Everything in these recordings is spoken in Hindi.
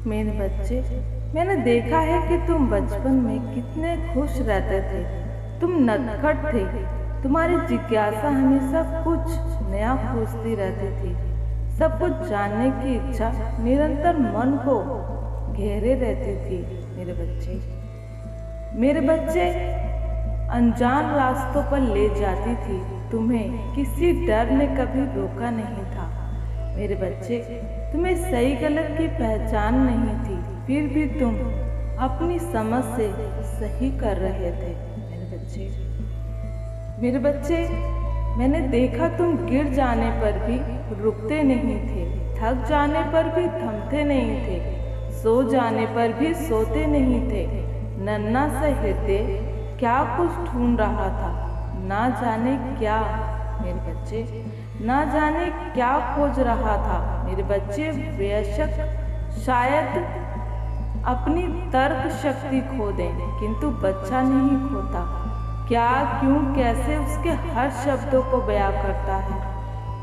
मेरे बच्चे, मैंने देखा है कि तुम बचपन में कितने खुश रहते थे। तुम नटखट थे। तुम्हारी जिज्ञासा हमेशा कुछ नया खोजती रहती थी। सब कुछ जानने की इच्छा निरंतर मन को घेरे रहती थी। मेरे बच्चे अनजान रास्तों पर ले जाती थी। तुम्हें किसी डर ने कभी रोका नहीं था। मेरे बच्चे, तुम्हें सही गलत की पहचान नहीं थी, फिर भी तुम अपनी समझ से सही कर रहे थे। मेरे बच्चे, मैंने देखा तुम गिर जाने पर भी रुकते नहीं थे, थक जाने पर भी थमते नहीं थे, सो जाने पर भी सोते नहीं थे। नन्हा सा हृदय क्या कुछ ढूंढ रहा था, ना जाने क्या। मेरे बच्चे, ना जाने क्या खोज रहा था। मेरे बच्चे, बेशक शायद अपनी तर्क शक्ति खो दें, किंतु बच्चा नहीं खोता। क्या, क्यों, कैसे उसके हर शब्दों को बयां करता है,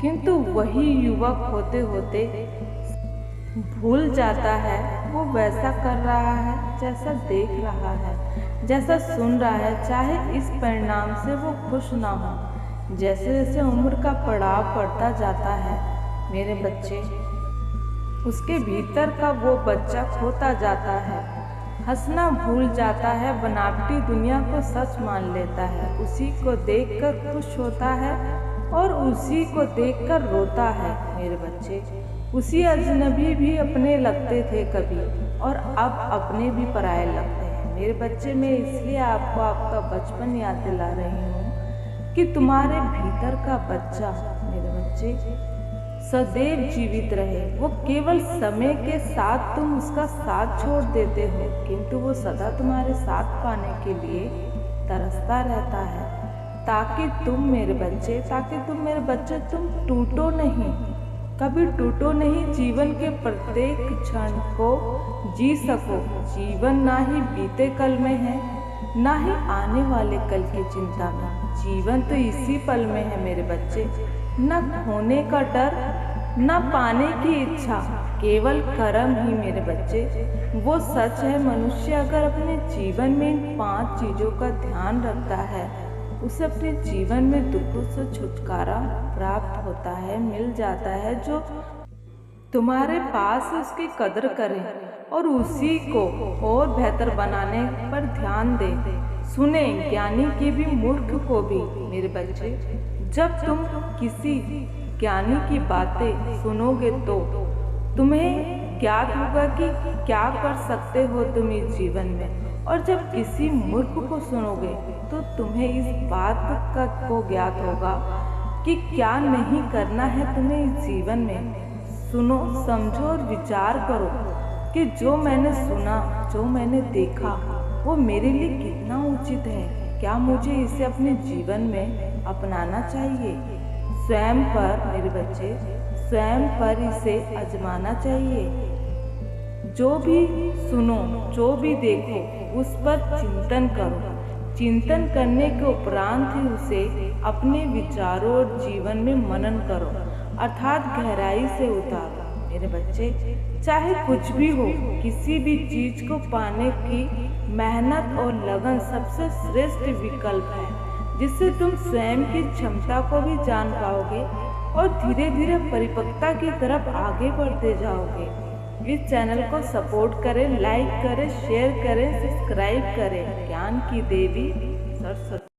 किंतु वही युवक होते होते भूल जाता है। वो वैसा कर रहा है जैसा देख रहा है, जैसा सुन रहा है, चाहे इस परिणाम से वो खुश ना हो। जैसे जैसे उम्र का पड़ाव बढ़ता जाता है मेरे बच्चे, उसके भीतर का वो बच्चा खोता जाता है, हंसना भूल जाता है, बनावटी दुनिया को सच मान लेता है, उसी को देखकर खुश होता है और उसी को देखकर रोता है। मेरे बच्चे, उसी अजनबी भी अपने लगते थे कभी, और अब अपने भी पराये लगते हैं। मेरे बच्चे, मैं इसलिए आपको आपका बचपन याद दिला रही हूँ कि तुम्हारे भीतर का बच्चा मेरे बच्चे सदैव जीवित रहे। वो केवल समय के साथ तुम उसका साथ छोड़ देते हो, किंतु वो सदा तुम्हारे साथ पाने के लिए तरसता रहता है, ताकि तुम मेरे बच्चे तुम टूटो नहीं, कभी टूटो नहीं। जीवन के प्रत्येक क्षण को जी सको। जीवन ना ही बीते कल में है, ना ही आने वाले कल की चिंता में। जीवन तो इसी पल में है मेरे बच्चे। न खोने का डर, न पाने की इच्छा, केवल कर्म ही मेरे बच्चे। वो सच है, मनुष्य अगर अपने जीवन में इन 5 चीज़ों का ध्यान रखता है, उसे अपने जीवन में दुखों से छुटकारा प्राप्त होता है, मिल जाता है। जो तुम्हारे पास उसकी कदर करे और उसी को और बेहतर बनाने पर ध्यान दे। सुने ज्ञानी की भी, मूर्ख को भी। मेरे बच्चे, जब तुम किसी ज्ञानी की बातें सुनोगे तो तुम्हें ज्ञात होगा कि क्या कर सकते हो तुम इस जीवन में, और जब किसी मूर्ख को सुनोगे तो तुम्हें इस बात को ज्ञात होगा कि क्या नहीं करना है तुम्हें इस जीवन में। सुनो, समझो और विचार करो कि जो मैंने सुना, जो मैंने देखा, वो मेरे लिए कितना उचित है। क्या मुझे इसे अपने जीवन में अपनाना चाहिए? स्वयं पर मेरे बच्चे, स्वयं पर इसे आजमाना चाहिए। जो भी सुनो, जो भी देखो, उस पर चिंतन करो। चिंतन करने के उपरांत ही उसे अपने विचारों और जीवन में मनन करो, अर्थात गहराई से उतारो। मेरे बच्चे, चाहे कुछ भी हो, किसी भी चीज को पाने की मेहनत और लगन सबसे श्रेष्ठ विकल्प है, जिससे तुम स्वयं की क्षमता को भी जान पाओगे और धीरे धीरे परिपक्वता की तरफ आगे बढ़ते जाओगे। इस चैनल को सपोर्ट करें, लाइक करें, शेयर करें, सब्सक्राइब करें। ज्ञान की देवी सरस्वती।